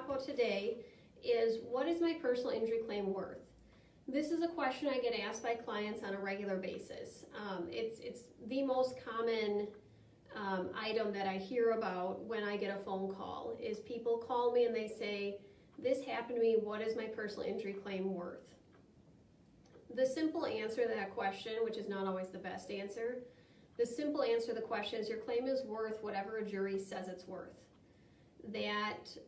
talk about today is, what is my personal injury claim worth? This is a question I get asked by clients on a regular basis. It's the most common item that I hear about when I get a phone call, is people call me and they say, this happened to me, what is my personal injury claim worth? The simple answer to that question, which is not always the best answer, the simple answer to the question is your claim is worth whatever a jury says it's worth. That's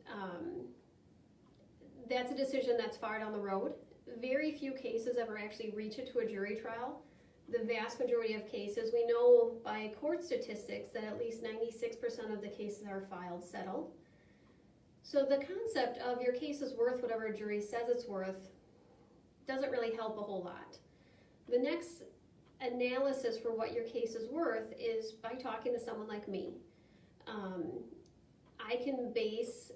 a decision that's far down the road. Very few cases ever actually reach it to a jury trial. The vast majority of cases, we know by court statistics that at least 96% of the cases are filed settled. So the concept of your case is worth whatever a jury says it's worth doesn't really help a whole lot. The next analysis for what your case is worth is by talking to someone like me. I can base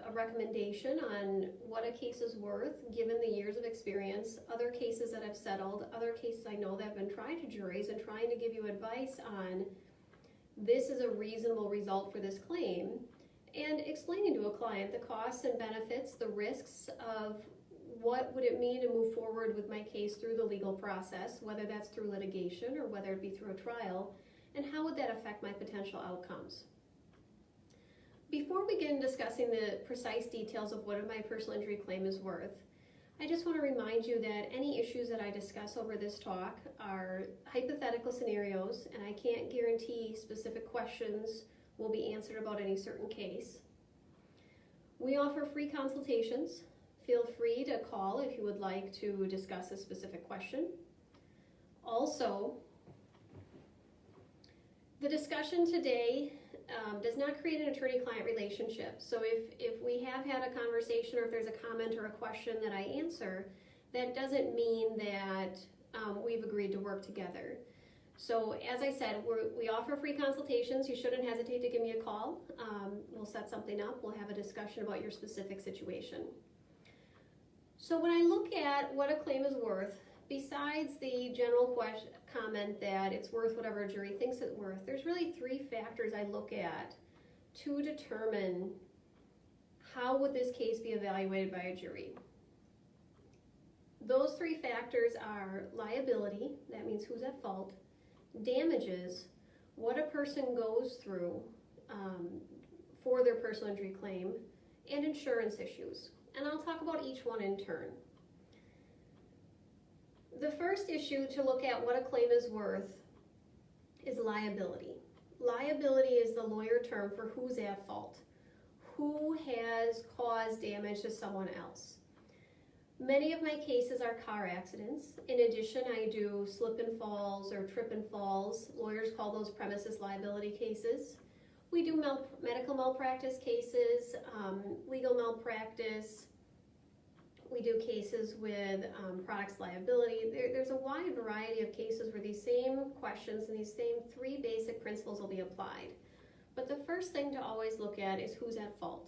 a recommendation on what a case is worth given the years of experience, other cases that I've settled, other cases I know that have been tried to juries, and trying to give you advice on this is a reasonable result for this claim, and explaining to a client the costs and benefits, the risks of what would it mean to move forward with my case through the legal process, whether that's through litigation or whether it be through a trial, and how would that affect my potential outcomes. Before we get into discussing the precise details of what my personal injury claim is worth, I just want to remind you that any issues that I discuss over this talk are hypothetical scenarios, and I can't guarantee specific questions will be answered about any certain case. We offer free consultations. Feel free to call if you would like to discuss a specific question. Also, the discussion today does not create an attorney-client relationship. So if we have had a conversation, or if there's a comment or a question that I answer, that doesn't mean that we've agreed to work together. So as I said, we offer free consultations. You shouldn't hesitate to give me a call. We'll set something up. We'll have a discussion about your specific situation. So when I look at what a claim is worth, besides the general comment that it's worth whatever a jury thinks it's worth, there's really three factors I look at to determine how would this case be evaluated by a jury. Those three factors are liability, that means who's at fault, damages, what a person goes through for their personal injury claim, and insurance issues. And I'll talk about each one in turn. The first issue to look at what a claim is worth is liability. Liability is the lawyer term for who's at fault, who has caused damage to someone else. Many of my cases are car accidents. In addition, I do slip and falls or trip and falls. Lawyers call those premises liability cases. We do medical malpractice cases, legal malpractice. We do cases with products liability. There's a wide variety of cases where these same questions and these same three basic principles will be applied. But the first thing to always look at is who's at fault.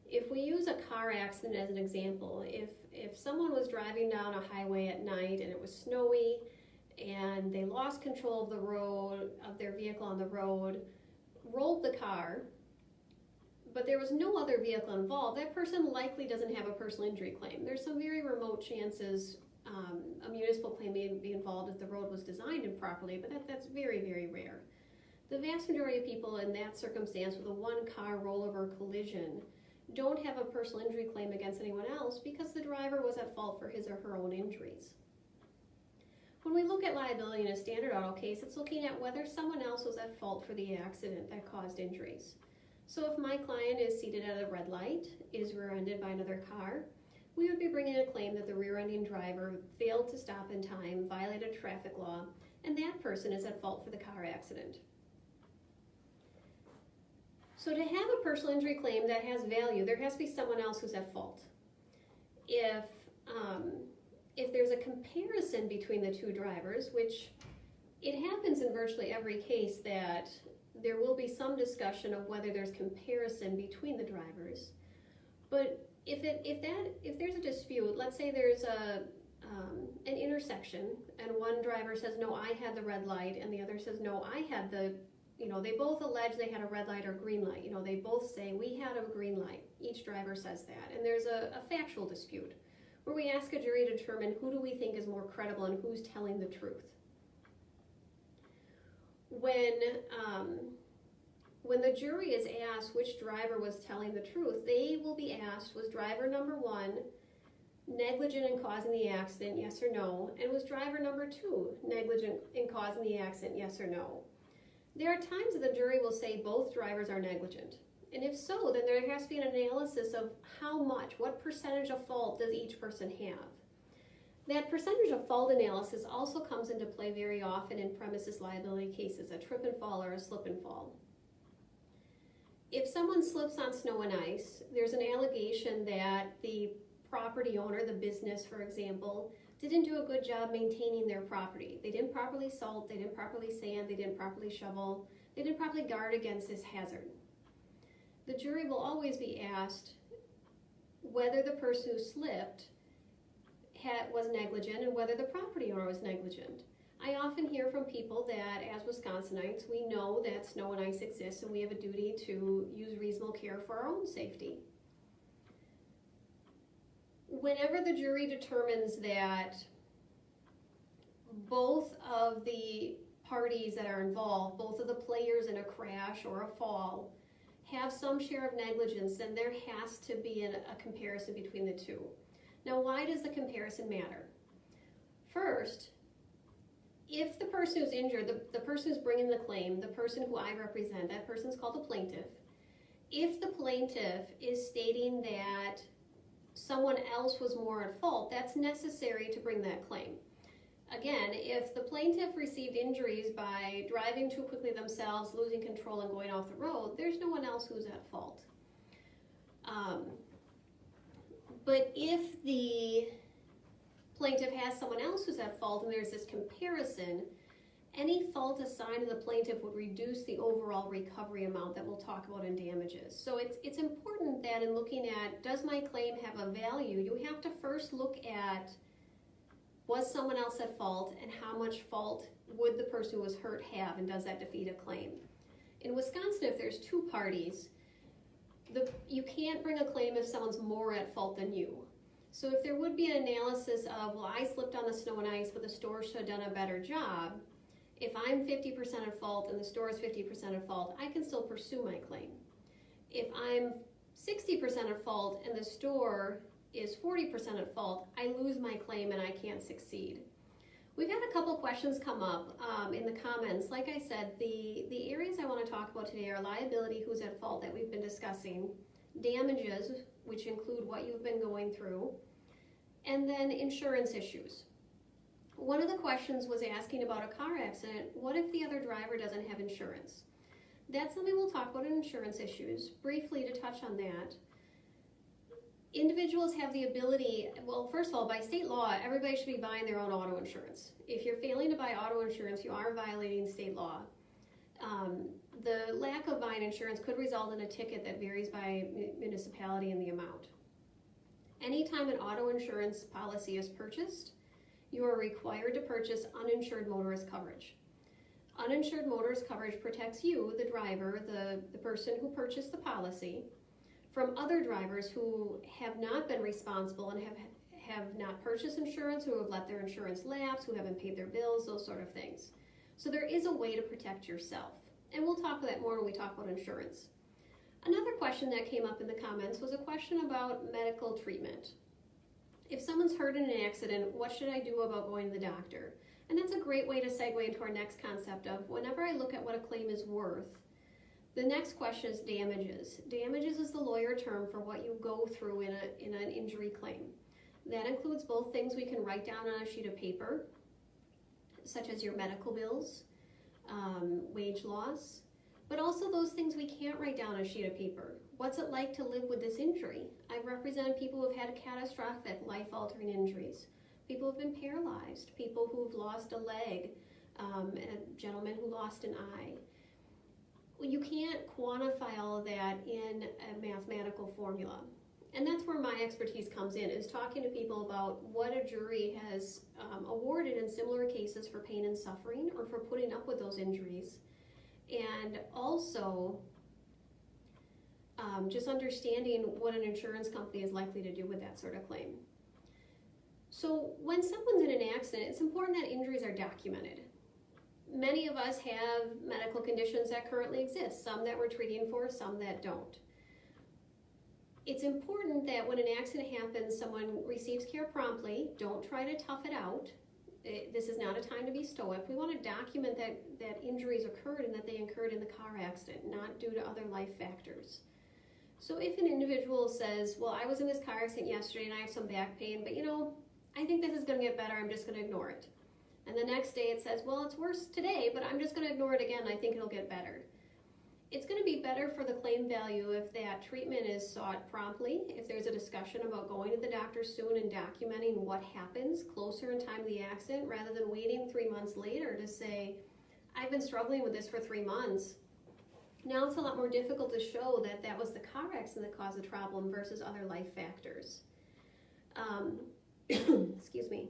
If we use a car accident as an example, if someone was driving down a highway at night and it was snowy and they lost control of the road, of their vehicle on the road, rolled the car, but there was no other vehicle involved, that person likely doesn't have a personal injury claim. There's some very remote chances a municipal claim may be involved if the road was designed improperly, but that's very, very rare. The vast majority of people in that circumstance with a one-car rollover collision don't have a personal injury claim against anyone else because the driver was at fault for his or her own injuries. When we look at liability in a standard auto case, it's looking at whether someone else was at fault for the accident that caused injuries. So if my client is seated at a red light, is rear-ended by another car, we would be bringing a claim that the rear-ending driver failed to stop in time, violated traffic law, and that person is at fault for the car accident. So to have a personal injury claim that has value, there has to be someone else who's at fault. If there's a comparison between the two drivers, which it happens in virtually every case that there will be some discussion of whether there's comparison between the drivers. But if there's a dispute, let's say there's an intersection and one driver says, no, I had the red light, and the other says, no, I had the they both allege they had a red light or green light. They both say we had a green light. Each driver says that. And there's a factual dispute where we ask a jury to determine who do we think is more credible and who's telling the truth. When the jury is asked which driver was telling the truth, they will be asked, was driver number 1 negligent in causing the accident, yes or no? And was driver number 2 negligent in causing the accident, yes or no? There are times that the jury will say both drivers are negligent. And if so, then there has to be an analysis of how much, what percentage of fault does each person have? That percentage of fault analysis also comes into play very often in premises liability cases, a trip and fall or a slip and fall. If someone slips on snow and ice, there's an allegation that the property owner, the business, for example, didn't do a good job maintaining their property. They didn't properly salt, they didn't properly sand, they didn't properly shovel, they didn't properly guard against this hazard. The jury will always be asked whether the person who slipped was negligent and whether the property owner was negligent. I often hear from people that as Wisconsinites, we know that snow and ice exists and we have a duty to use reasonable care for our own safety. Whenever the jury determines that both of the parties that are involved, both of the players in a crash or a fall, have some share of negligence, then there has to be a comparison between the two. Now, why does the comparison matter? First, if the person who's injured, the person who's bringing the claim, the person who I represent, that person's called the plaintiff. If the plaintiff is stating that someone else was more at fault, that's necessary to bring that claim. Again, if the plaintiff received injuries by driving too quickly themselves, losing control and going off the road, there's no one else who's at fault. But if the plaintiff has someone else who's at fault and there's this comparison, any fault assigned to the plaintiff would reduce the overall recovery amount that we'll talk about in damages. So it's important that in looking at, does my claim have a value, you have to first look at, was someone else at fault and how much fault would the person who was hurt have, and does that defeat a claim? In Wisconsin, if there's two parties, you can't bring a claim if someone's more at fault than you. So if there would be an analysis of, well, I slipped on the snow and ice, but the store should have done a better job, if I'm 50% at fault and the store is 50% at fault, I can still pursue my claim. If I'm 60% at fault and the store is 40% at fault, I lose my claim and I can't succeed. We've had a couple questions come up in the comments. Like I said, the areas I want to talk about today are liability, who's at fault, that we've been discussing, damages, which include what you've been going through, and then insurance issues. One of the questions was asking about a car accident. What if the other driver doesn't have insurance? That's something we'll talk about in insurance issues. Briefly, to touch on that, individuals have the ability, well, first of all, by state law, everybody should be buying their own auto insurance. If you're failing to buy auto insurance, you are violating state law. The lack of buying insurance could result in a ticket that varies by municipality and the amount. Anytime an auto insurance policy is purchased, you are required to purchase uninsured motorist coverage. Uninsured motorist coverage protects you, the driver, the person who purchased the policy, from other drivers who have not been responsible and have not purchased insurance, who have let their insurance lapse, who haven't paid their bills, those sort of things. So there is a way to protect yourself. And we'll talk about that more when we talk about insurance. Another question that came up in the comments was a question about medical treatment. If someone's hurt in an accident, what should I do about going to the doctor? And that's a great way to segue into our next concept of, whenever I look at what a claim is worth, the next question is damages. Damages is the lawyer term for what you go through in an injury claim. That includes both things we can write down on a sheet of paper, such as your medical bills, wage loss, but also those things we can't write down on a sheet of paper. What's it like to live with this injury? I've represented people who've had catastrophic life-altering injuries, people who've been paralyzed, people who've lost a leg, a gentleman who lost an eye. Well, you can't quantify all of that in a mathematical formula. And that's where my expertise comes in, is talking to people about what a jury has awarded in similar cases for pain and suffering or for putting up with those injuries, and also just understanding what an insurance company is likely to do with that sort of claim. So when someone's in an accident, it's important that injuries are documented. Many of us have medical conditions that currently exist, some that we're treating for, some that don't. It's important that when an accident happens, someone receives care promptly. Don't try to tough it out. This is not a time to be stoic. We want to document that injuries occurred and that they occurred in the car accident, not due to other life factors. So if an individual says, well, I was in this car accident yesterday and I have some back pain, but I think this is going to get better, I'm just going to ignore it. And the next day it says, well, it's worse today, but I'm just going to ignore it again, I think it'll get better. It's going to be better for the claim value if that treatment is sought promptly, if there's a discussion about going to the doctor soon and documenting what happens closer in time to the accident, rather than waiting 3 months later to say, I've been struggling with this for 3 months. Now it's a lot more difficult to show that that was the car accident that caused the problem versus other life factors. Excuse me.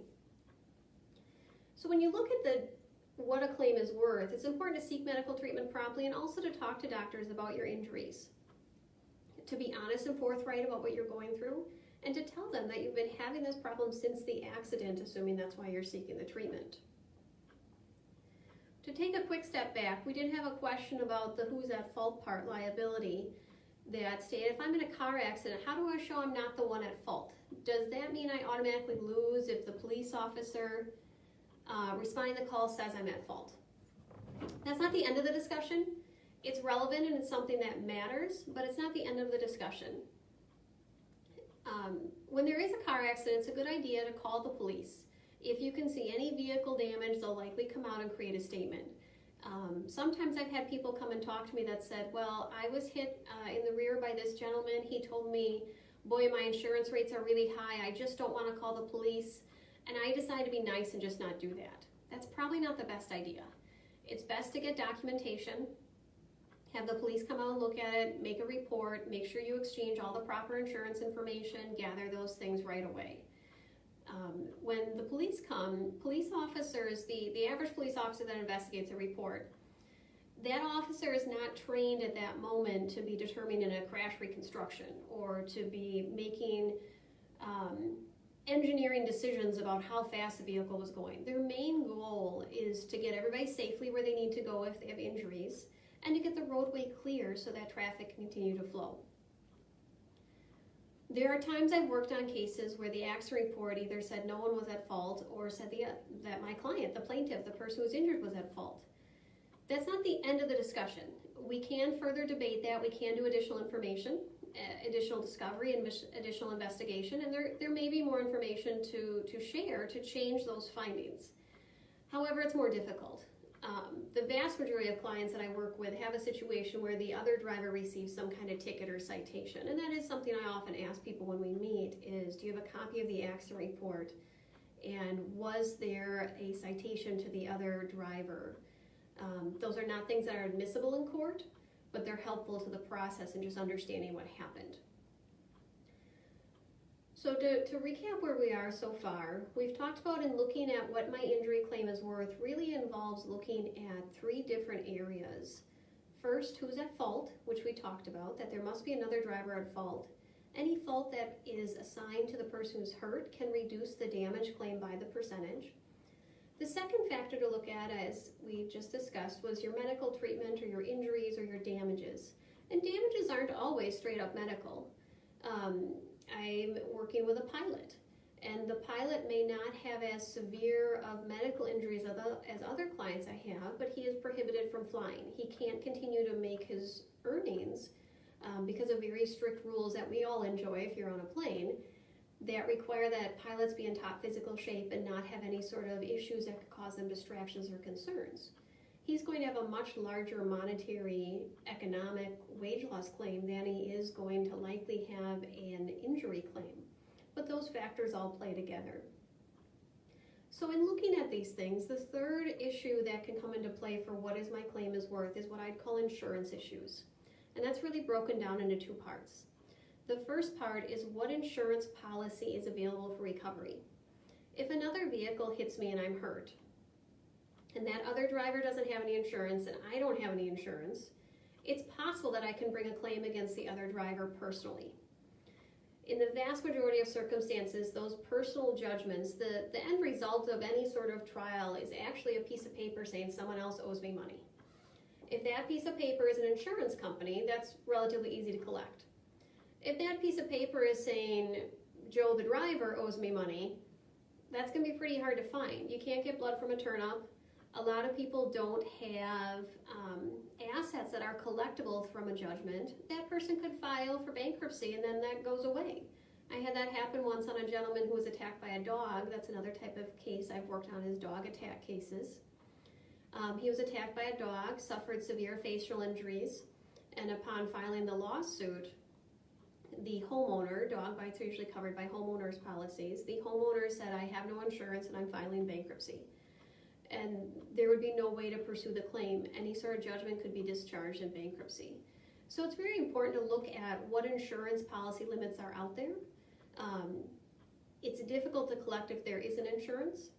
So when you look at what a claim is worth, it's important to seek medical treatment promptly and also to talk to doctors about your injuries. To be honest and forthright about what you're going through, and to tell them that you've been having this problem since the accident, assuming that's why you're seeking the treatment. To take a quick step back, we did have a question about the who's at fault part liability that stated, if I'm in a car accident, how do I show I'm not the one at fault? Does that mean I automatically lose if the police officer responding to the call says I'm at fault? That's not the end of the discussion. It's relevant and it's something that matters, but it's not the end of the discussion. When there is a car accident, it's a good idea to call the police. If you can see any vehicle damage, they'll likely come out and create a statement. Sometimes I've had people come and talk to me that said, well, I was hit in the rear by this gentleman. He told me, boy, my insurance rates are really high. I just don't want to call the police. And I decided to be nice and just not do that. That's probably not the best idea. It's best to get documentation, have the police come out and look at it, make a report, make sure you exchange all the proper insurance information, gather those things right away. When the police come, police officers, the average police officer that investigates a report, that officer is not trained at that moment to be determining a crash reconstruction or to be making engineering decisions about how fast the vehicle was going. Their main goal is to get everybody safely where they need to go if they have injuries, and to get the roadway clear so that traffic can continue to flow. There are times I've worked on cases where the accident report either said no one was at fault or said that my client, the plaintiff, the person who was injured, was at fault. That's not the end of the discussion. We can further debate that. We can do additional information, additional discovery, and additional investigation, and there may be more information to share to change those findings. However, it's more difficult. The vast majority of clients that I work with have a situation where the other driver receives some kind of ticket or citation, and that is something I often ask people when we meet is, do you have a copy of the accident report, and was there a citation to the other driver? Those are not things that are admissible in court, but they're helpful to the process and just understanding what happened. So to recap where we are so far, we've talked about in looking at what my injury claim is worth really involves looking at 3 different areas. First, who's at fault, which we talked about, that there must be another driver at fault. Any fault that is assigned to the person who's hurt can reduce the damage claim by the percentage. The second factor to look at, as we just discussed, was your medical treatment or your injuries or your damages. And damages aren't always straight up medical. I'm working with a pilot, and the pilot may not have as severe of medical injuries as other clients I have, but he is prohibited from flying. He can't continue to make his earnings because of very strict rules that we all enjoy if you're on a plane that require that pilots be in top physical shape and not have any sort of issues that could cause them distractions or concerns. He's going to have a much larger monetary, economic wage loss claim than he is going to likely have an injury claim. But those factors all play together. So in looking at these things, the third issue that can come into play for what is my claim is worth is what I'd call insurance issues. And that's really broken down into 2 parts. The first part is what insurance policy is available for recovery. If another vehicle hits me and I'm hurt, and that other driver doesn't have any insurance and I don't have any insurance, it's possible that I can bring a claim against the other driver personally. In the vast majority of circumstances, those personal judgments, the end result of any sort of trial is actually a piece of paper saying someone else owes me money. If that piece of paper is an insurance company, that's relatively easy to collect. If that piece of paper is saying Joe the driver owes me money, that's going to be pretty hard to find. You can't get blood from a turnip. A lot of people don't have assets that are collectible from a judgment. That person could file for bankruptcy and then that goes away. I had that happen once on a gentleman who was attacked by a dog. That's another type of case I've worked on, is dog attack cases. He was attacked by a dog, suffered severe facial injuries, and upon filing the lawsuit, the homeowner, dog bites are usually covered by homeowners policies, the homeowner said, I have no insurance and I'm filing bankruptcy. And there would be no way to pursue the claim. Any sort of judgment could be discharged in bankruptcy. So it's very important to look at what insurance policy limits are out there. It's difficult to collect if there isn't insurance.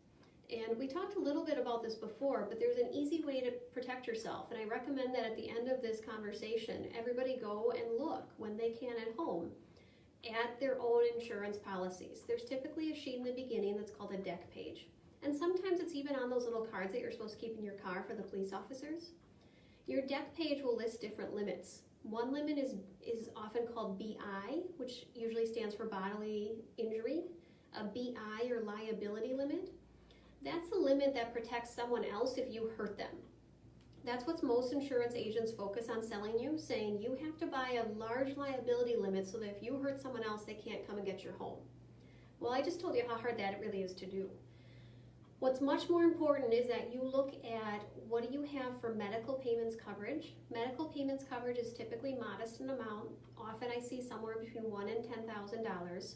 And we talked a little bit about this before, but there's an easy way to protect yourself. And I recommend that at the end of this conversation, everybody go and look when they can at home at their own insurance policies. There's typically a sheet in the beginning that's called a deck page. And sometimes it's even on those little cards that you're supposed to keep in your car for the police officers. Your deck page will list different limits. One limit is often called BI, which usually stands for bodily injury. A BI, or liability limit, that's the limit that protects someone else if you hurt them. That's what most insurance agents focus on selling you, saying you have to buy a large liability limit so that if you hurt someone else, they can't come and get your home. Well, I just told you how hard that really is to do. What's much more important is that you look at what do you have for medical payments coverage. Medical payments coverage is typically modest in amount. Often I see somewhere between $1,000 and $10,000.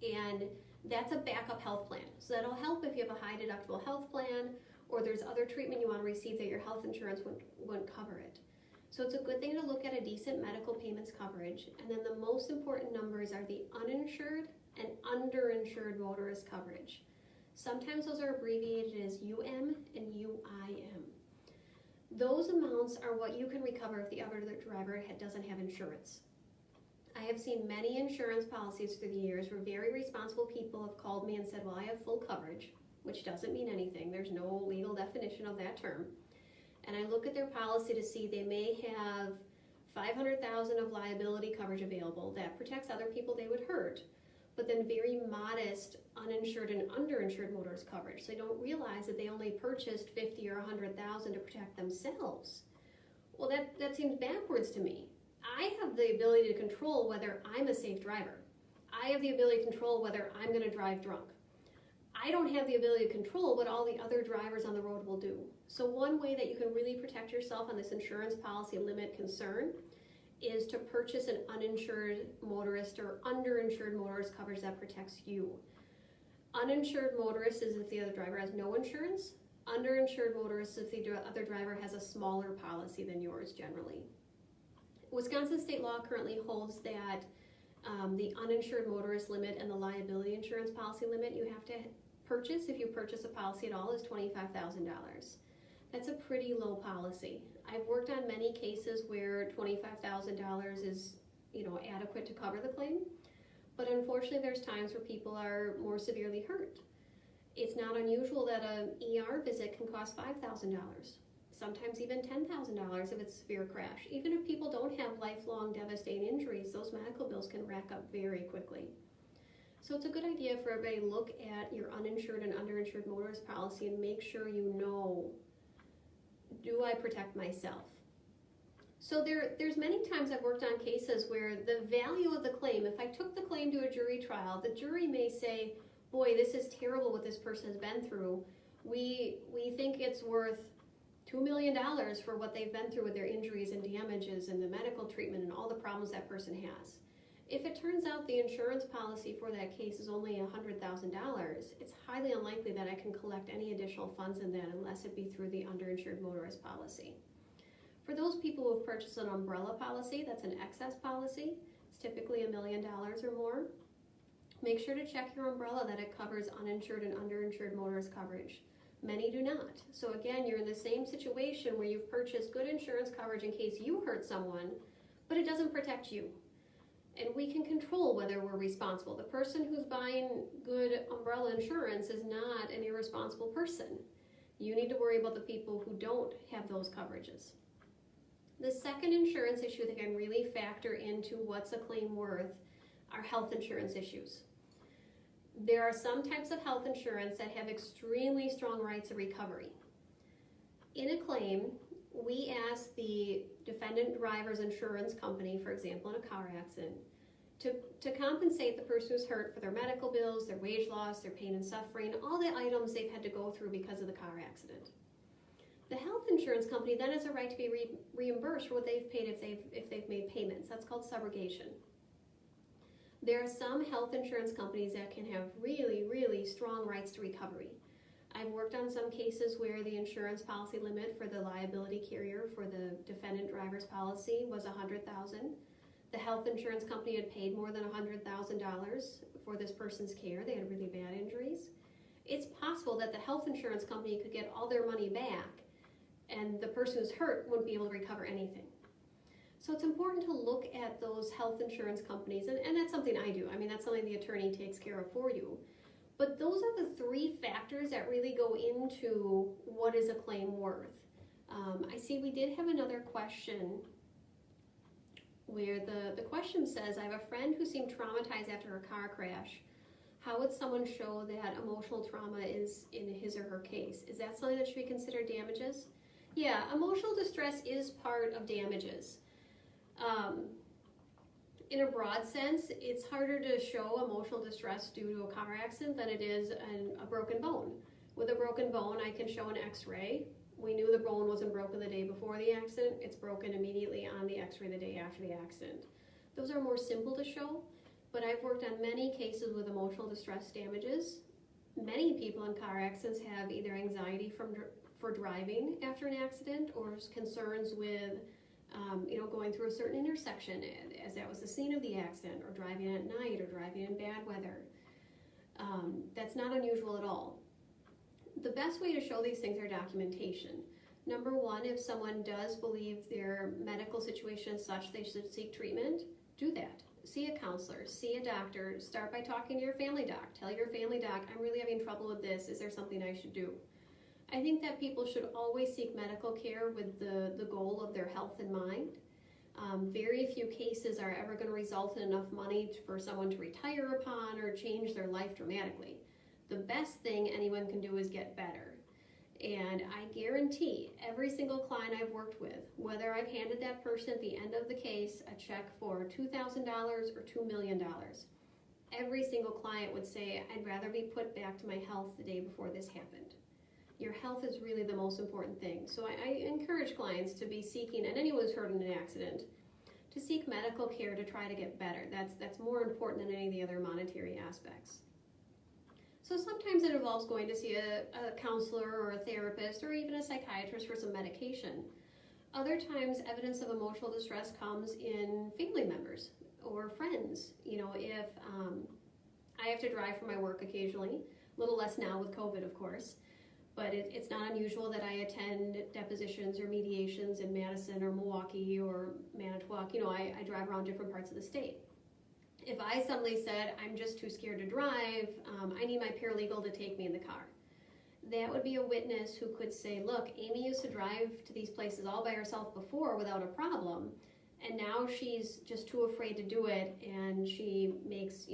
And that's a backup health plan. So that'll help if you have a high deductible health plan or there's other treatment you want to receive that your health insurance wouldn't cover it. So it's a good thing to look at a decent medical payments coverage. And then the most important numbers are the uninsured and underinsured motorist coverage. Sometimes those are abbreviated as UM and UIM. Those amounts are what you can recover if the other driver doesn't have insurance. I have seen many insurance policies through the years where very responsible people have called me and said, well, I have full coverage, which doesn't mean anything. There's no legal definition of that term. And I look at their policy to see they may have $500,000 of liability coverage available that protects other people they would hurt, but then very modest uninsured and underinsured motorist coverage. So they don't realize that they only purchased $50,000 or $100,000 to protect themselves. Well, that seems backwards to me. I have the ability to control whether I'm a safe driver. I have the ability to control whether I'm going to drive drunk. I don't have the ability to control what all the other drivers on the road will do. So one way that you can really protect yourself on this insurance policy limit concern is to purchase an uninsured motorist or underinsured motorist coverage that protects you. Uninsured motorist is if the other driver has no insurance. Underinsured motorist is if the other driver has a smaller policy than yours generally. Wisconsin state law currently holds that the uninsured motorist limit and the liability insurance policy limit you have to purchase, if you purchase a policy at all, is $25,000. That's a pretty low policy. I've worked on many cases where $25,000 is, adequate to cover the claim, but unfortunately there's times where people are more severely hurt. It's not unusual that an ER visit can cost $5,000. Sometimes even $10,000 if it's a severe crash. Even if people don't have lifelong devastating injuries, those medical bills can rack up very quickly. So it's a good idea for everybody to look at your uninsured and underinsured motorist policy and make sure you know, do I protect myself? So there's many times I've worked on cases where the value of the claim, if I took the claim to a jury trial, the jury may say, boy, this is terrible what this person has been through. We think it's worth $2 million for what they've been through with their injuries and damages and the medical treatment and all the problems that person has. If it turns out the insurance policy for that case is only $100,000, it's highly unlikely that I can collect any additional funds in that unless it be through the underinsured motorist policy. For those people who have purchased an umbrella policy, that's an excess policy, it's typically $1 million or more. Make sure to check your umbrella that it covers uninsured and underinsured motorist coverage. Many do not. So again, you're in the same situation where you've purchased good insurance coverage in case you hurt someone, but it doesn't protect you. And we can control whether we're responsible. The person who's buying good umbrella insurance is not an irresponsible person. You need to worry about the people who don't have those coverages. The second insurance issue that can really factor into what's a claim worth are health insurance issues. There are some types of health insurance that have extremely strong rights of recovery. In a claim, we ask the defendant driver's insurance company, for example, in a car accident, to compensate the person who's hurt for their medical bills, their wage loss, their pain and suffering, all the items they've had to go through because of the car accident. The health insurance company then has a right to be reimbursed for what they've paid if they've made payments. That's called subrogation. There are some health insurance companies that can have really, really strong rights to recovery. I've worked on some cases where the insurance policy limit for the liability carrier for the defendant driver's policy was $100,000. The health insurance company had paid more than $100,000 for this person's care. They had really bad injuries. It's possible that the health insurance company could get all their money back and the person who's hurt wouldn't be able to recover anything. So it's important to look at those health insurance companies, and that's something I do. I mean, that's something the attorney takes care of for you. But those are the three factors that really go into what is a claim worth. I see we did have another question where the question says, I have a friend who seemed traumatized after a car crash. How would someone show that emotional trauma is in his or her case? Is that something that should be considered damages? Yeah, emotional distress is part of damages. In a broad sense, it's harder to show emotional distress due to a car accident than it is a broken bone. With a broken bone, I can show an x-ray. We knew the bone wasn't broken the day before the accident. It's broken immediately on the x-ray the day after the accident. Those are more simple to show, but I've worked on many cases with emotional distress damages. Many people in car accidents have either anxiety for driving after an accident or concerns with going through a certain intersection as that was the scene of the accident, or driving at night, or driving in bad weather. That's not unusual at all. The best way to show these things are documentation. Number one, if someone does believe their medical situation is such they should seek treatment, do that. See a counselor, see a doctor, start by talking to your family doc. Tell your family doc, I'm really having trouble with this, is there something I should do? I think that people should always seek medical care with the goal of their health in mind. Very few cases are ever going to result in enough money for someone to retire upon or change their life dramatically. The best thing anyone can do is get better. And I guarantee every single client I've worked with, whether I've handed that person at the end of the case a check for $2,000 or $2 million, every single client would say, I'd rather be put back to my health the day before this happened. Your health is really the most important thing. So I encourage clients to be seeking, and anyone who's hurt in an accident, to seek medical care to try to get better. That's more important than any of the other monetary aspects. So sometimes it involves going to see a counselor or a therapist or even a psychiatrist for some medication. Other times, evidence of emotional distress comes in family members or friends. If I have to drive for my work occasionally, a little less now with COVID, of course, but it's not unusual that I attend depositions or mediations in Madison or Milwaukee or Manitowoc. I drive around different parts of the state. If I suddenly said, I'm just too scared to drive, I need my paralegal to take me in the car, that would be a witness who could say, look, Amy used to drive to these places all by herself before without a problem, and now she's just too afraid to do it, and she makes,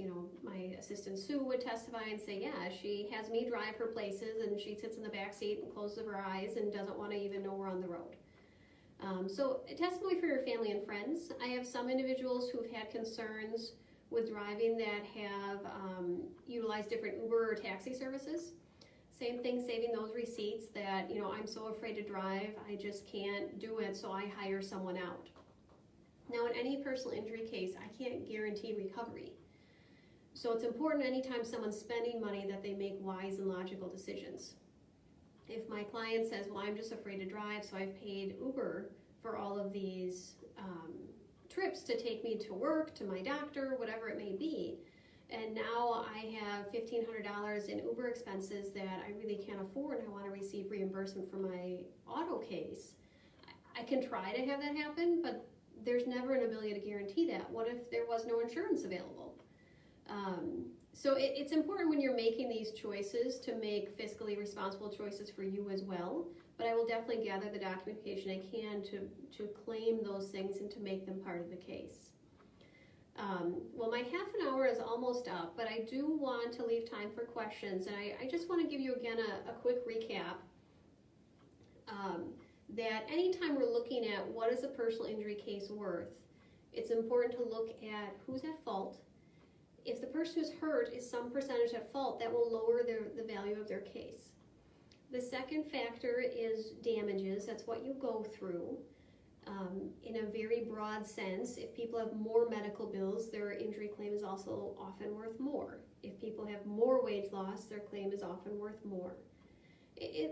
my assistant Sue would testify and say, yeah, she has me drive her places, and she sits in the back seat and closes her eyes and doesn't want to even know we're on the road. So a testimony for your family and friends. I have some individuals who've had concerns with driving that have utilized different Uber or taxi services. Same thing, saving those receipts that, I'm so afraid to drive, I just can't do it, so I hire someone out. Now, in any personal injury case, I can't guarantee recovery. So it's important anytime someone's spending money that they make wise and logical decisions. If my client says, well, I'm just afraid to drive, so I've paid Uber for all of these trips to take me to work, to my doctor, whatever it may be, and now I have $1,500 in Uber expenses that I really can't afford, and I want to receive reimbursement for my auto case. I can try to have that happen, but there's never an ability to guarantee that. What if there was no insurance available? So it's important when you're making these choices to make fiscally responsible choices for you as well, but I will definitely gather the documentation I can to claim those things and to make them part of the case. Well, my half an hour is almost up, but I do want to leave time for questions, and I just want to give you again a quick recap. That anytime we're looking at what is a personal injury case worth, it's important to look at who's at fault. If the person who's hurt is some percentage at fault, that will lower the value of their case. The second factor is damages. That's what you go through. In a very broad sense, if people have more medical bills, their injury claim is also often worth more. If people have more wage loss, their claim is often worth more.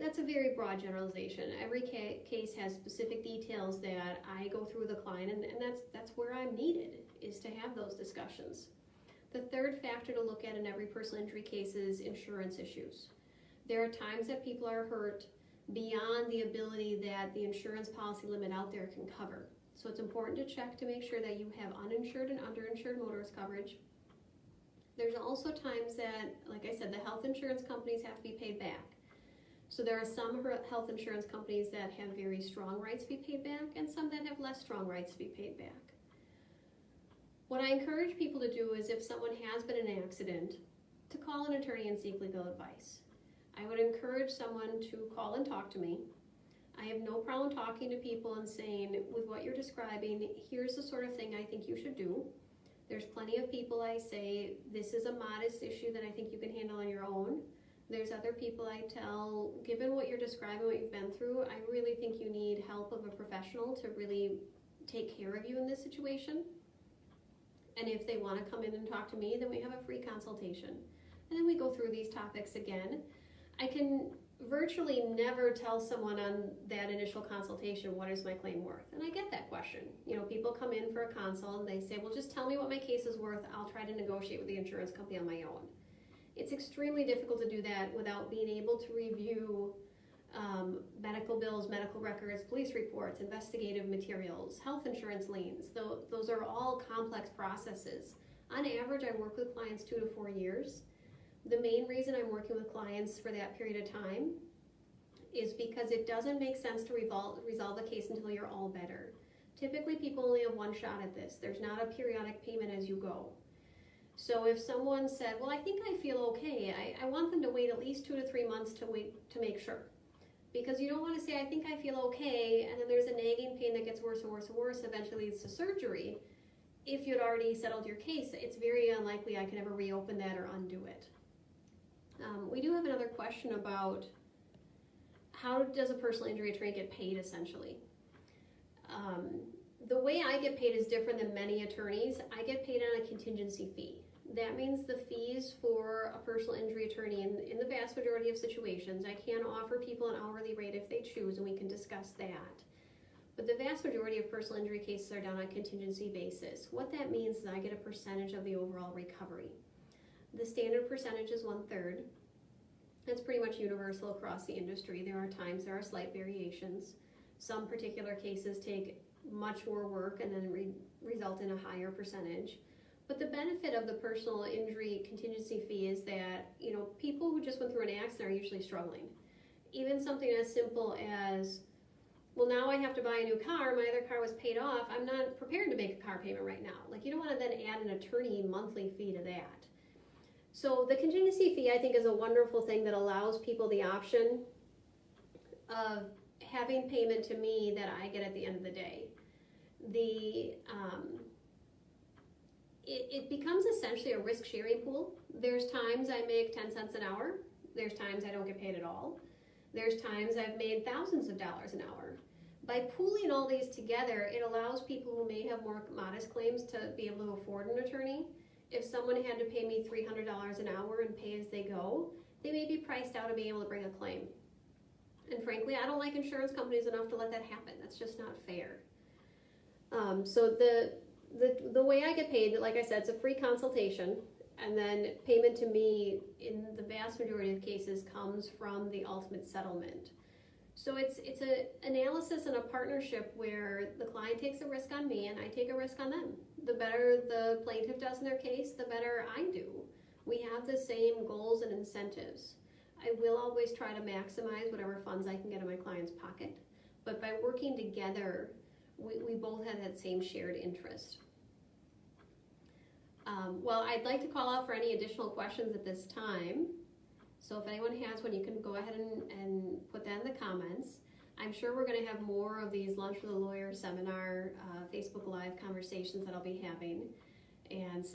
That's a very broad generalization. Every case has specific details that I go through with a client, and that's where I'm needed, is to have those discussions. The third factor to look at in every personal injury case is insurance issues. There are times that people are hurt beyond the ability that the insurance policy limit out there can cover. So it's important to check to make sure that you have uninsured and underinsured motorist coverage. There's also times that, like I said, the health insurance companies have to be paid back. So there are some health insurance companies that have very strong rights to be paid back and some that have less strong rights to be paid back. What I encourage people to do is, if someone has been in an accident, to call an attorney and seek legal advice. I would encourage someone to call and talk to me. I have no problem talking to people and saying, with what you're describing, here's the sort of thing I think you should do. There's plenty of people I say, this is a modest issue that I think you can handle on your own. There's other people I tell, given what you're describing, what you've been through, I really think you need help of a professional to really take care of you in this situation. And if they want to come in and talk to me, then we have a free consultation. And then we go through these topics again. I can virtually never tell someone on that initial consultation, what is my claim worth? And I get that question. You know, people come in for a consult and they say, well, just tell me what my case is worth. I'll try to negotiate with the insurance company on my own. It's extremely difficult to do that without being able to review medical bills, medical records, police reports, investigative materials, health insurance liens. Those are all complex processes. On average, I work with clients 2 to 4 years. The main reason I'm working with clients for that period of time is because it doesn't make sense to resolve a case until you're all better. Typically, people only have one shot at this. There's not a periodic payment as you go. So if someone said, well, I think I feel okay, I want them to wait at least 2 to 3 months to make sure. Because you don't want to say, I think I feel okay, and then there's a nagging pain that gets worse and worse and worse, eventually leads to surgery. If you'd already settled your case, it's very unlikely I can ever reopen that or undo it. We do have another question about how does a personal injury attorney get paid, essentially. The way I get paid is different than many attorneys. I get paid on a contingency fee. That means the fees for a personal injury attorney in the vast majority of situations, I can offer people an hourly rate if they choose, and we can discuss that. But the vast majority of personal injury cases are done on a contingency basis. What that means is I get a percentage of the overall recovery. The standard percentage is 1/3. That's pretty much universal across the industry. There are times there are slight variations. Some particular cases take much more work and then result in a higher percentage. But the benefit of the personal injury contingency fee is that, you know, people who just went through an accident are usually struggling. Even something as simple as, well, now I have to buy a new car, my other car was paid off, I'm not prepared to make a car payment right now. Like, you don't want to then add an attorney monthly fee to that. So the contingency fee, I think, is a wonderful thing that allows people the option of having payment to me that I get at the end of the day. It becomes essentially a risk-sharing pool. There's times I make 10 cents an hour. There's times I don't get paid at all. There's times I've made thousands of dollars an hour. By pooling all these together, it allows people who may have more modest claims to be able to afford an attorney. If someone had to pay me $300 an hour and pay as they go, they may be priced out of being able to bring a claim. And frankly, I don't like insurance companies enough to let that happen. That's just not fair. So the way I get paid, like I said, it's a free consultation. And then payment to me, in the vast majority of cases, comes from the ultimate settlement. So it's an analysis and a partnership where the client takes a risk on me and I take a risk on them. The better the plaintiff does in their case, the better I do. We have the same goals and incentives. I will always try to maximize whatever funds I can get in my client's pocket, but by working together, we both have that same shared interest. Well, I'd like to call out for any additional questions at this time. So if anyone has one, you can go ahead and put that in the comments. I'm sure we're going to have more of these Lunch with a Lawyer seminar, Facebook Live conversations that I'll be having. And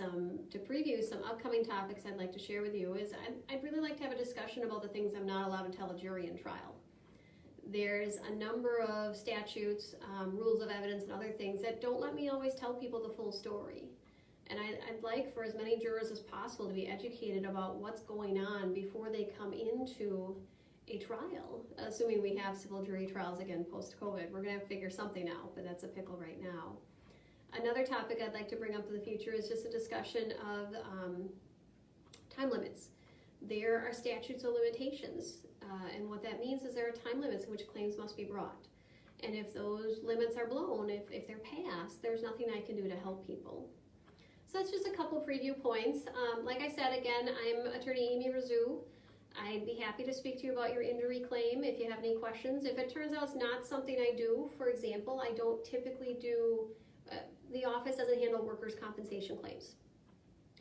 to preview some upcoming topics I'd like to share with you is I'd really like to have a discussion about the things I'm not allowed to tell a jury in trial. There's a number of statutes, rules of evidence, and other things that don't let me always tell people the full story. And I'd like for as many jurors as possible to be educated about what's going on before they come into a trial, assuming we have civil jury trials again post-COVID. We're going to have to figure something out, but that's a pickle right now. Another topic I'd like to bring up in the future is just a discussion of time limits. There are statutes of limitations, and what that means is there are time limits in which claims must be brought. And if those limits are blown, if they're passed, there's nothing I can do to help people. So that's just a couple preview points. Like I said, again, I'm attorney Amy Razoo. I'd be happy to speak to you about your injury claim if you have any questions. If it turns out it's not something I do, for example, I don't typically do, the office doesn't handle workers' compensation claims.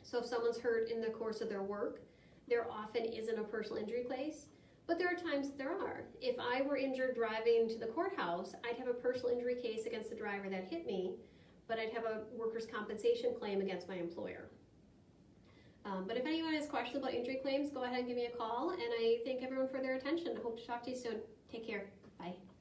So if someone's hurt in the course of their work, there often isn't a personal injury case, but there are times there are. If I were injured driving to the courthouse, I'd have a personal injury case against the driver that hit me, but I'd have a workers' compensation claim against my employer. But if anyone has questions about injury claims, go ahead and give me a call, and I thank everyone for their attention. I hope to talk to you soon. Take care.